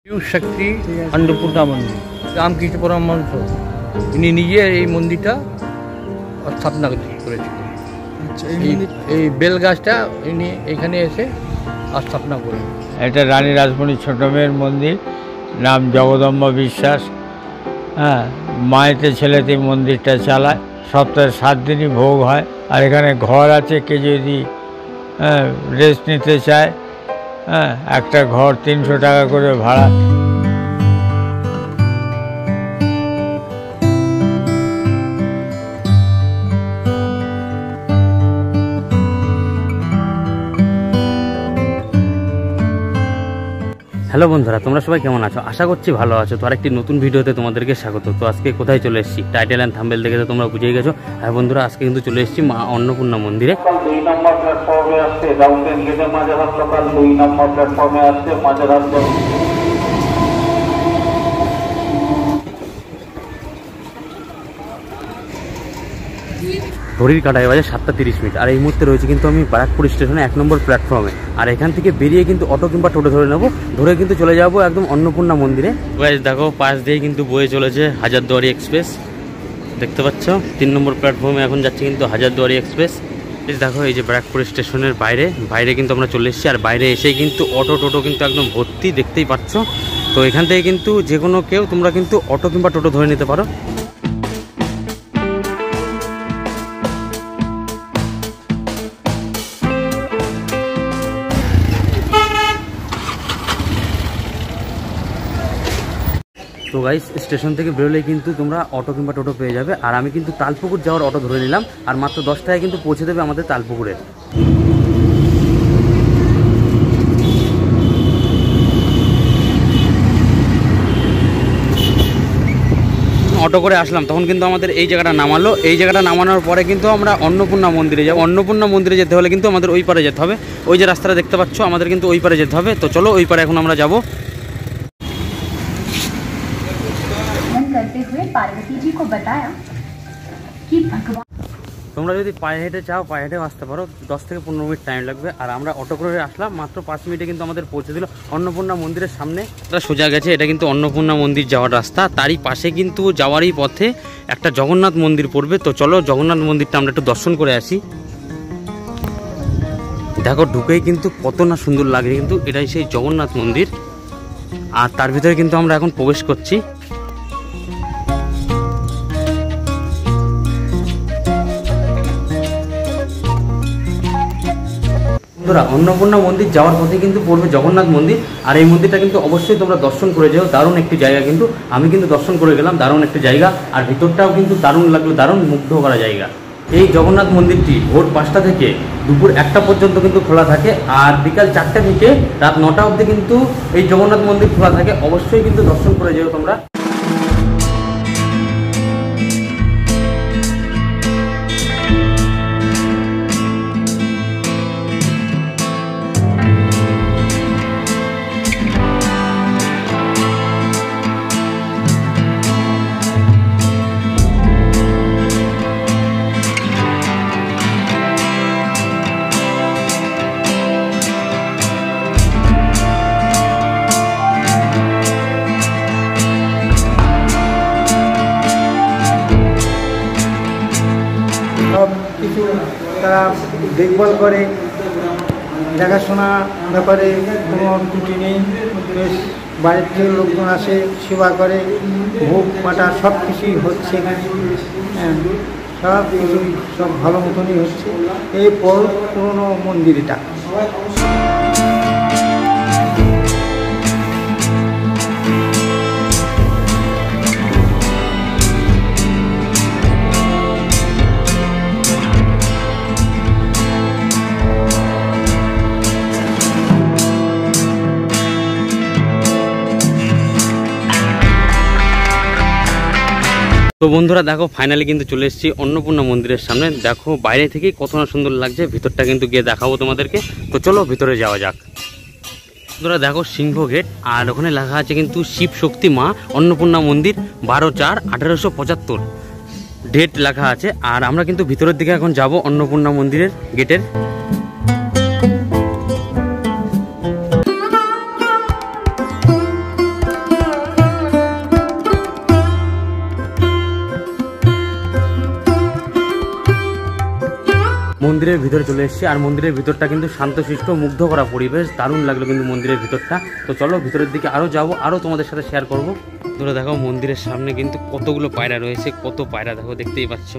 শক্তি अन्नपूर्णा मंदिर রামকৃষ্ণ পরমহংস ইনি নিজে এই মন্দিরটা স্থাপনা করেছিলেন। এই বেল গাছটা ইনি এখানে এসে স্থাপনা করেন। এটা রানী রাসমণির ছোট মেয়ের মন্দির, নাম জগদম্বা বিশ্বাস। হ্যাঁ, মায়েতে ছেলেতে মন্দিরটা চালায়, সপ্তাহে 7 দিনই ভোগ হয়। আর এখানে ঘর আছে, কে যদি রেস্ট নিতে চায়, হ্যাঁ, একটা ঘর 300 টাকা করে ভাড়া। হ্যালো বন্ধুরা, তোমরা সবাই কেমন আছো? আশা করছি ভালো আছো। তো আরেকটি নতুন ভিডিওতে তোমাদেরকে স্বাগত। তো আজকে কোথায় চলে এসেছি, টাইটেল অ্যান্ড থাম্বনেল দেখে তো তোমরা বুঝেই গেছো। হ্যাঁ বন্ধুরা, আজকে কিন্তু চলে এসেছি মা অন্নপূর্ণা মন্দিরে। 2 নম্বর প্ল্যাটফর্মে আসছে ডাউনটাউন গেটে মাঝেরহাট লোকাল, 2 নম্বর প্ল্যাটফর্মে আসছে মাঝেরহাট। ঘড়ির কাটায় বাজে 7:30। আর এই মুহূর্তে রয়েছে কিন্তু আমি ব্যারাকপুর স্টেশনে 1 নম্বর প্ল্যাটফর্মে। আর এখান থেকে বেরিয়ে কিন্তু অটো কিংবা টোটো ধরে নেবো, ধরে কিন্তু চলে যাবো একদম অন্নপূর্ণা মন্দিরে। দেখো পাশ দিয়ে কিন্তু বয়ে চলেছে হাজারদুয়ারি এক্সপ্রেস, দেখতে পাচ্ছ। 3 নম্বর প্ল্যাটফর্মে এখন যাচ্ছে কিন্তু হাজারদুয়ারি এক্সপ্রেস। দেখো এই যে ব্যারাকপুর স্টেশনের বাইরে কিন্তু আমরা চলে এসেছি। আর বাইরে এসেই কিন্তু অটো টোটো কিন্তু একদম ভর্তি, দেখতেই পাচ্ছ। তো এখান থেকে কিন্তু যে কোনো কেউ তোমরা কিন্তু অটো কিংবা টোটো ধরে নিতে পারো। তো গাইস, স্টেশন থেকে বেরোলেই কিন্তু তোমরা অটো কিংবা টোটো পেয়ে যাবে। আর আমি কিন্তু তালপুকুর যাওয়ার অটো ধরে নিলাম, আর মাত্র 10 টাকায় কিন্তু পৌঁছে দেবে আমাদের তালপুকুরে। অটো করে আসলাম, তখন কিন্তু আমাদের এই জায়গাটা নামালো। এই জায়গাটা নামানোর পরে কিন্তু আমরা অন্নপূর্ণা মন্দিরে যাবো। অন্নপূর্ণা মন্দিরে যেতে হলে কিন্তু আমাদের ওই পারে যেতে হবে। ওই যে রাস্তাটা দেখতে পাচ্ছ, আমাদের কিন্তু ওই পারে যেতে হবে। তো চলো ওই পারে এখন আমরা যাবো। তোমরা যদি পায়ে হেঁটে চাও, পায়ে হেঁটেও আসতে পারো, 10 থেকে 15 মিনিট টাইম লাগবে। আর আমরা অটো করে আসলাম, মাত্র 5 মিনিটে কিন্তু আমাদের পৌঁছে দিল অন্নপূর্ণা মন্দিরের সামনে। এটা সোজা গেছে, এটা কিন্তু অন্নপূর্ণা মন্দির যাওয়ার রাস্তা। তারই পাশে কিন্তু যাওয়ারই পথে একটা জগন্নাথ মন্দির পড়বে। তো চলো জগন্নাথ মন্দিরটা আমরা একটু দর্শন করে আসি। দেখো ঢুকেই কিন্তু কত না সুন্দর লাগে, কিন্তু এটাই সেই জগন্নাথ মন্দির। আর তার ভিতরে কিন্তু আমরা এখন প্রবেশ করছি। অন্নপূর্ণা মন্দির যাওয়ার পথে কিন্তু পড়বে জগন্নাথ মন্দির। আর এই মন্দিরটা কিন্তু অবশ্যই তোমরা দর্শন করে যাও। দারুণ একটি জায়গা, কিন্তু আমি কিন্তু দর্শন করে গেলাম। দারুণ একটি জায়গা, আর ভিতরটাও কিন্তু দারুণ লাগলো, দারুণ মুগ্ধ করা জায়গা। এই জগন্নাথ মন্দিরটি ভোর 5টা থেকে দুপুর 1টা পর্যন্ত কিন্তু খোলা থাকে। আর বিকাল 4টা থেকে রাত 9টা অবধি কিন্তু এই জগন্নাথ মন্দির খোলা থাকে। অবশ্যই কিন্তু দর্শন করে যাও তোমরা। সব কিছু তারা দেখভাল করে, দেখাশোনা ব্যাপারে কোনো ত্রুটি নেই। বেশ বাইরের থেকে লোকজন আসে, সেবা করে, ভোগ পাটা সব কিছুই হচ্ছে এখানে। সব কিছুই সব ভালো মতনই হচ্ছে। এই পুরনো মন্দির এটা। তো বন্ধুরা দেখো, ফাইনালি কিন্তু চলে এসেছি অন্নপূর্ণা মন্দিরের সামনে। দেখো বাইরে থেকেই কত না সুন্দর লাগছে, ভিতরটা কিন্তু গিয়ে দেখাবো তোমাদেরকে। তো চলো ভিতরে যাওয়া যাক। বন্ধুরা দেখো সিংহ গেট, আর ওখানে লেখা আছে কিন্তু শিব শক্তি মা অন্নপূর্ণা মন্দির 12/4/1875 ডেট লেখা আছে। আর আমরা কিন্তু ভিতরের দিকে এখন যাব অন্নপূর্ণা মন্দিরের গেটের। মন্দিরের ভিতরে চলে এসেছি, আর মন্দিরের ভিতরটা কিন্তু শান্তশিষ্ট, মুগ্ধ করা পরিবেশ, দারুণ লাগলো কিন্তু মন্দিরের ভিতরটা। তো চলো ভিতরের দিকে আরও যাবো, আরও তোমাদের সাথে শেয়ার করবো। তোমরা দেখো মন্দিরের সামনে কিন্তু কতগুলো পায়রা রয়েছে, কত পায়রা দেখো, দেখতেই পাচ্ছ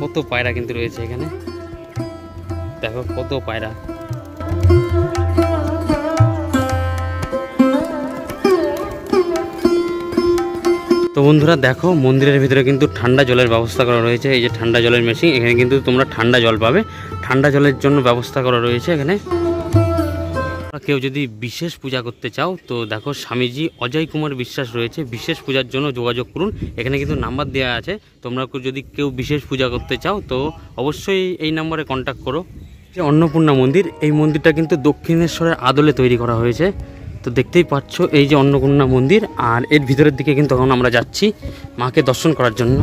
কত পায়রা কিন্তু রয়েছে এখানে, দেখো কত পায়রা। তো বন্ধুরা দেখো মন্দিরের ভিতরে কিন্তু ঠান্ডা জলের ব্যবস্থা করা রয়েছে, এই যে ঠান্ডা জলের মেশিন, এখানে কিন্তু তোমরা ঠান্ডা জল পাবে, ঠান্ডা জলের জন্য ব্যবস্থা করা রয়েছে এখানে। কেউ যদি বিশেষ পূজা করতে চাও তো দেখো স্বামীজি অজয় কুমার বিশ্বাস রয়েছে, বিশেষ পূজার জন্য যোগাযোগ করুন, এখানে কিন্তু নাম্বার দেওয়া আছে। তোমরা যদি কেউ বিশেষ পূজা করতে চাও তো অবশ্যই এই নম্বরে কন্ট্যাক্ট করো। যে অন্নপূর্ণা মন্দির, এই মন্দিরটা কিন্তু দক্ষিণেশ্বরের আদলে তৈরি করা হয়েছে। তো দেখতেই পাচ্ছ এই যে অন্নপূর্ণা মন্দির, আর এর ভিতরের দিকে কিন্তু এখন আমরা যাচ্ছি মাকে দর্শন করার জন্য।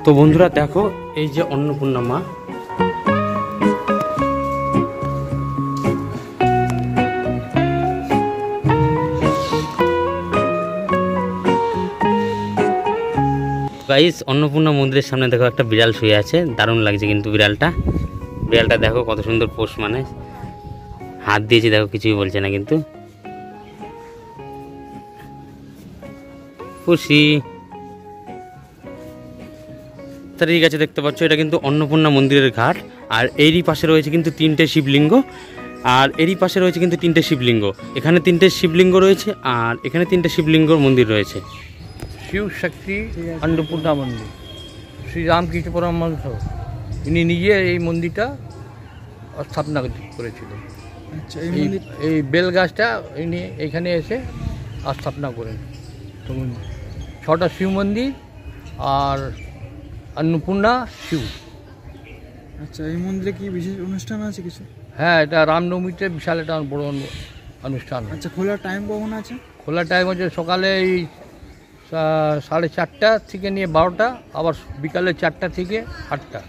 তো বন্ধুরা দেখো এই যে অন্নপূর্ণা মা, গাইস অন্নপূর্ণা মন্দিরের সামনে দেখো একটা বিড়াল শুয়ে আছে, দারুণ লাগছে কিন্তু বিড়ালটা দেখো কত সুন্দর পোষ, মানে হাত দিয়েছি দেখো, কিছুই বলছে না কিন্তু খুশি। ঠিক আছে, দেখতে পাচ্ছ এটা কিন্তু অন্নপূর্ণা মন্দিরের ঘাট, আর এরই পাশে রয়েছে কিন্তু 3টে শিবলিঙ্গ, আর এরই পাশে রয়েছে কিন্তু 3টে শিবলিঙ্গ, এখানে 3টে শিবলিঙ্গ রয়েছে, আর এখানে 3টে শিবলিঙ্গর মন্দির রয়েছে। শিব শক্তি অন্নপূর্ণা মন্দির, শ্রী রামকৃষ্ণ পরমহংস ইনি নিজে এই মন্দিরটা স্থাপনা করেছিলেন। আচ্ছা, এই বেল গাছটা ইনি এখানে এসে স্থাপনা করেন। তো 6টা শিব মন্দির আর অন্নপূর্ণা শিব। আচ্ছা, এই মন্দিরে কি বিশেষ অনুষ্ঠান আছে কিছু? হ্যাঁ, এটা রামনবমীতে বিশাল একটা বড় অনুষ্ঠান। আচ্ছা, খোলার টাইম কখন আছে? খোলার টাইম হচ্ছে সকালে এই 4:30 থেকে নিয়ে 12টা, আবার বিকালে 4টা থেকে 8টা।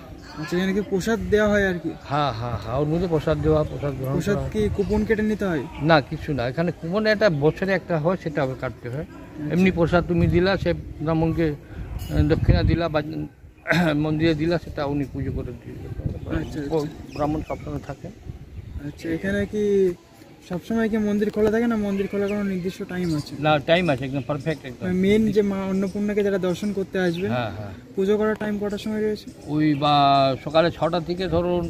আচ্ছা, এখানে কি প্রসাদ দেওয়া হয় আর কি? হ্যাঁ হ্যাঁ হ্যাঁ, ওর মধ্যে প্রসাদ দেওয়া, প্রসাদ গ্রহণ প্রসাদ করা। কি কুপন কেটে নিতে হয়? না, কিছু না, এখানে কুপনে একটা বছরে একটা হয়, সেটা আবার কাটতে হয়। এমনি প্রসাদ তুমি দিলা, সে ব্রাহ্মণকে দক্ষিণা দিলা বা মন্দিরে দিলা, সেটা উনি পুজো করে দিয়ে। আচ্ছা, ব্রাহ্মণ সবসময় থাকে। আচ্ছা, এখানে কি সবসময় কি মন্দির খোলা থাকে না মন্দির খোলার কোনো নির্দিষ্ট টাইম আছে? না, টাইম আছে, একদম পারফেক্ট একদম। মেন যে মা অন্নপূর্ণাকে যারা দর্শন করতে আসবে, হ্যাঁ হ্যাঁ, পুজো করার টাইম কটার সময় রয়েছে? ওই বা সকালে 6টা থেকে ধরুন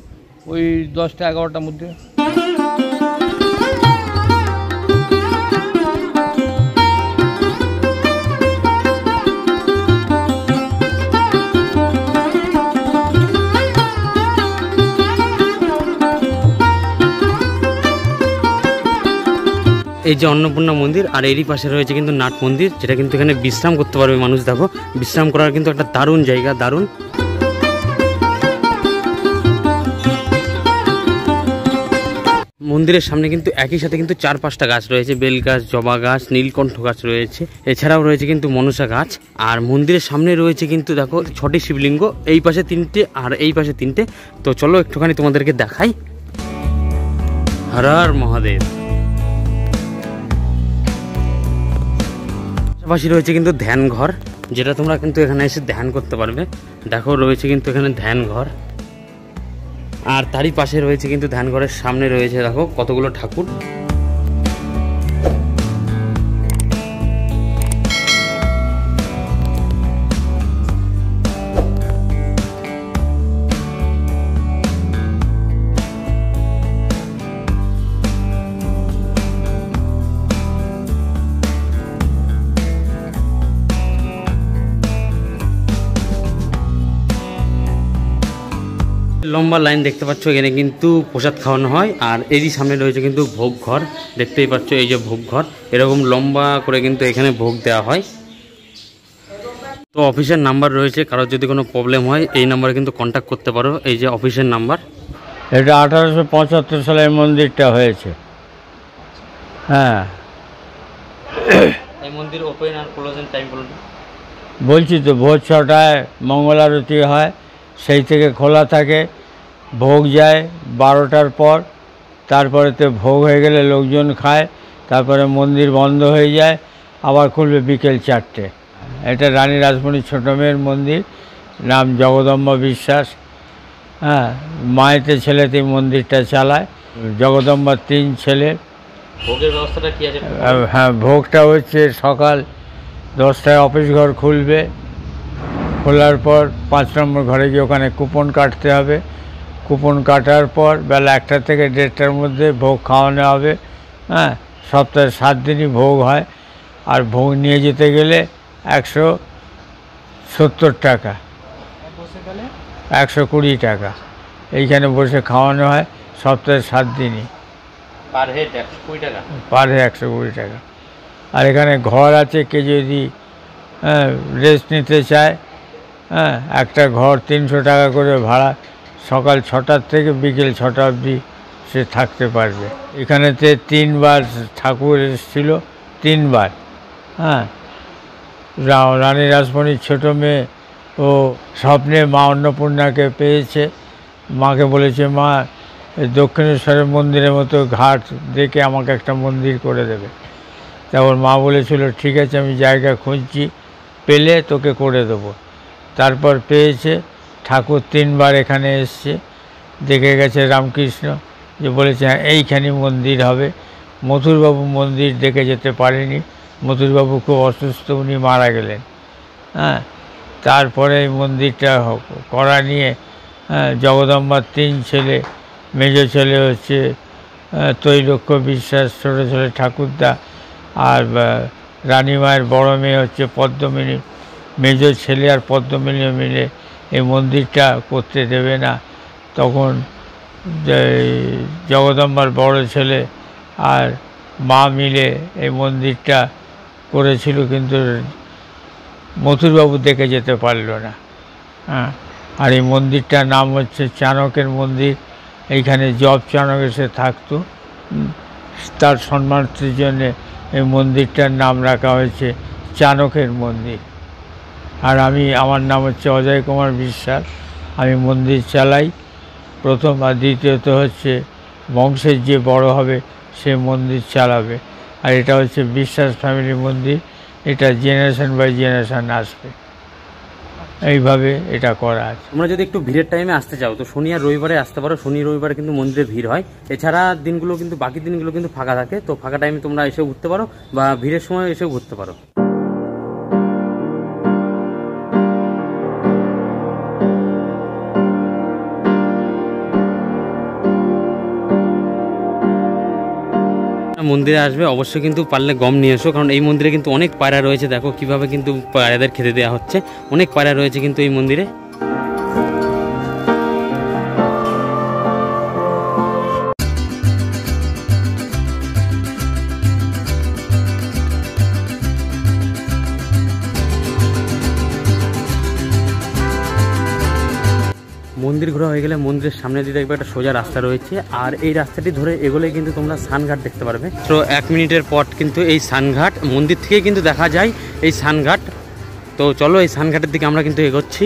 ওই 10টা 11টার মধ্যে। এই যে অন্নপূর্ণা মন্দির, আর এরই পাশে রয়েছে কিন্তু নাট মন্দির, যেটা কিন্তু এখানে বিশ্রাম করতে পারবে মানুষ। দেখো বিশ্রাম করার কিন্তু একটা দারুণ জায়গা, দারুণ। মন্দিরের সামনে কিন্তু একই সাথে কিন্তু 4-5টা গাছ রয়েছে, বেল গাছ, জবা গাছ, নীলকণ্ঠ গাছ রয়েছে, এছাড়াও রয়েছে কিন্তু মনসা গাছ। আর মন্দিরের সামনে রয়েছে কিন্তু দেখো 6টি শিবলিঙ্গ, এই পাশে 3টে আর এই পাশে 3টে। তো চলো একটুখানি তোমাদেরকে দেখাই। হর হর মহাদেব। পাশাপাশি রয়েছে কিন্তু ধ্যান ঘর, যেটা তোমরা কিন্তু এখানে এসে ধ্যান করতে পারবে। দেখো রয়েছে কিন্তু এখানে ধ্যান ঘর, আর তারই পাশে রয়েছে কিন্তু ধ্যান ঘরের সামনে রয়েছে দেখো কতগুলো ঠাকুর। লম্বা লাইন দেখতে পাচ্ছ, এখানে কিন্তু প্রসাদ খাওয়ানো হয়, আর এরই সামনে রয়েছে কিন্তু ভোগ ঘর, দেখতেই পাচ্ছ এই যে ভোগ ঘর, এরকম লম্বা করে কিন্তু এখানে ভোগ দেওয়া হয়। তো অফিসের নাম্বার রয়েছে, কারোর যদি কোনো প্রবলেম হয় এই নাম্বারে কিন্তু কন্ট্যাক্ট করতে পারো, এই যে অফিসের নাম্বার। এটা 1875 সালে মন্দিরটা হয়েছে। হ্যাঁ, এই মন্দির ওপেন আর ক্লোজিং টাইম বলুন। বলছি তো, ভোর 6টায় মঙ্গল আরতি হয়, সেই থেকে খোলা থাকে, ভোগ যায় 12টার পর, তারপরে তো ভোগ হয়ে গেলে লোকজন খায়, তারপরে মন্দির বন্ধ হয়ে যায়, আবার খুলবে বিকেল 4টে। এটা রানী রাসমণির ছোটো মেয়ের মন্দির, নাম জগদম্বা বিশ্বাস। হ্যাঁ, মায়েতে ছেলেতে মন্দিরটা চালায়। জগদম্বার 3 ছেলে। ভোগের ব্যবস্থাটা কি আছে? হ্যাঁ, ভোগটা হচ্ছে সকাল 10টায় অফিস ঘর খুলবে, খোলার পর 5 নম্বর ঘরে গিয়ে ওখানে কুপন কাটতে হবে। কুপন কাটার পর বেলা 1টা থেকে 1:30টার মধ্যে ভোগ খাওয়ানো হবে। হ্যাঁ, সপ্তাহে 7 দিনই ভোগ হয়। আর ভোগ নিয়ে যেতে গেলে 170 টাকা, 120 টাকা। এইখানে বসে খাওয়ানো হয় সপ্তাহে 7 দিনই, পার হেড 120 টাকা। পার হেড 120 টাকা। আর এখানে ঘর আছে, কে যদি রেস্ট নিতে চায়, হ্যাঁ, একটা ঘর 300 টাকা করে ভাড়া। সকাল 6টার থেকে বিকেল 6টা অবধি সে থাকতে পারবে। এখানেতে 3বার ঠাকুর এসেছিল, 3বার। হ্যাঁ, রানী রাসমণির ছোটো মেয়ে ও স্বপ্নে মা অন্নপূর্ণাকে পেয়েছে। মাকে বলেছে, মা দক্ষিণেশ্বরের মন্দিরের মতো ঘাট দেখে আমাকে একটা মন্দির করে দেবে। তারপর মা বলেছিল, ঠিক আছে, আমি জায়গা খুঁজছি, পেলে তোকে করে দেবো। তারপর পেয়েছে। ঠাকুর 3বার এখানে এসছে, দেখে গেছে রামকৃষ্ণ, যে বলেছে হ্যাঁ এইখানে মন্দির হবে। মথুরবাবু মন্দির দেখে যেতে পারেনি, মথুরবাবু খুব অসুস্থ, উনি মারা গেলেন। হ্যাঁ, তারপরে এই মন্দিরটা করা নিয়ে জগদম্বার 3 ছেলে, মেজ ছেলে হচ্ছে তৈলক্য বিশ্বাস, ছোটো ছেলে ঠাকুরদা, আর রানীমায়ের বড় মেয়ে হচ্ছে পদ্মমিনী। মেজ ছেলে আর পদ্মমিনী মিলে এই মন্দিরটা করতে দেবে না। তখন জগদম্বার বড় ছেলে আর মা মিলে এই মন্দিরটা করেছিল, কিন্তু মথুরবাবু দেখে যেতে পারল না। হ্যাঁ, আর এই মন্দিরটার নাম হচ্ছে চাণকের মন্দির। এইখানে জব চাণক এসে থাকতো, তার সম্মানের জন্যে এই মন্দিরটার নাম রাখা হয়েছে চাণকের মন্দির। আর আমার নাম হচ্ছে অজয় কুমার বিশ্বাস। আমি মন্দির চালাই প্রথম, আর দ্বিতীয়ত হচ্ছে বংশের যে বড় হবে সে মন্দির চালাবে। আর এটা হচ্ছে বিশ্বাস ফ্যামিলি মন্দির, এটা জেনারেশন বাই জেনারেশন আসবে, এইভাবে এটা করা আছে। তোমরা যদি একটু ভিড়ের টাইমে আসতে চাও তো শনি আর রবিবারে আসতে পারো। শনি রবিবারে কিন্তু মন্দিরে ভিড় হয়, এছাড়া দিনগুলো কিন্তু বাকি দিনগুলো কিন্তু ফাঁকা থাকে। তো ফাঁকা টাইমে তোমরা এসেও ঘুরতে পারো বা ভিড়ের সময় এসেও ঘুরতে পারো। মন্দিরে আসবে অবশ্যই কিন্তু পারলে গম নিয়ে এসো, কারণ এই মন্দিরে কিন্তু অনেক পায়রা রয়েছে। দেখো কিভাবে কিন্তু পায়রাদের খেতে দেওয়া হচ্ছে, অনেক পায়রা রয়েছে কিন্তু এই মন্দিরে। মন্দির ঘোরা হয়ে গেলে মন্দিরের সামনে দিয়ে দেখবে একটা সোজা রাস্তা রয়েছে, আর এই রাস্তাটি ধরে এগোলে কিন্তু তোমরা সানঘাট দেখতে পারবে। তো 1 মিনিটের পর কিন্তু এই সানঘাট মন্দির থেকে কিন্তু দেখা যায় এই সানঘাট। তো চলো এই সানঘাটের দিকে আমরা কিন্তু এগোচ্ছি।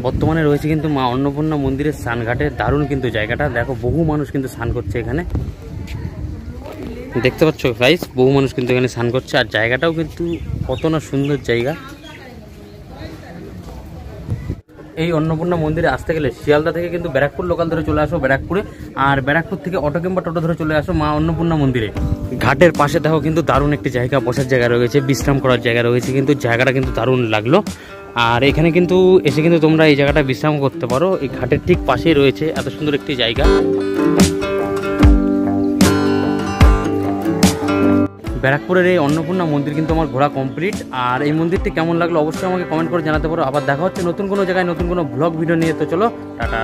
বর্তমানে রয়েছে কিন্তু মা অন্নপূর্ণা মন্দিরের স্নানঘাটে। দারুণ কিন্তু জায়গাটা, দেখো বহু মানুষ কিন্তু স্নান করছে এখানে, দেখতে পাচ্ছ গাইস, বহু মানুষ কিন্তু এখানে স্নান করছে। আর জায়গাটাও কিন্তু কত না সুন্দর জায়গা। এই অন্নপূর্ণা মন্দিরে আসতে গেলে শিয়ালদা থেকে কিন্তু ব্যারাকপুর লোকাল ধরে চলে আসো ব্যারাকপুরে, আর ব্যারাকপুর থেকে অটো কিংবা টোটো ধরে চলে আসো মা অন্নপূর্ণা মন্দিরে। ঘাটের পাশে দেখো কিন্তু দারুণ একটি জায়গা, বসার জায়গা রয়েছে, বিশ্রাম করার জায়গা রয়েছে, কিন্তু জায়গাটা কিন্তু দারুণ লাগলো। আর এখানে কিন্তু এসে কিন্তু তোমরা এই জায়গাটা বিশ্রাম করতে পারো, এই ঘাটের ঠিক পাশেই রয়েছে এত সুন্দর একটি জায়গা। ব্যারাকপুরের এই অন্নপূর্ণা মন্দির কিন্তু আমার ঘোরা কমপ্লিট। আর এই মন্দিরটি কেমন লাগলো অবশ্যই আমাকে কমেন্ট করে জানাতে পারো। আবার দেখা হচ্ছে নতুন কোনো জায়গায় নতুন কোনো ব্লগ ভিডিও নিয়ে। তো চলো টাটা।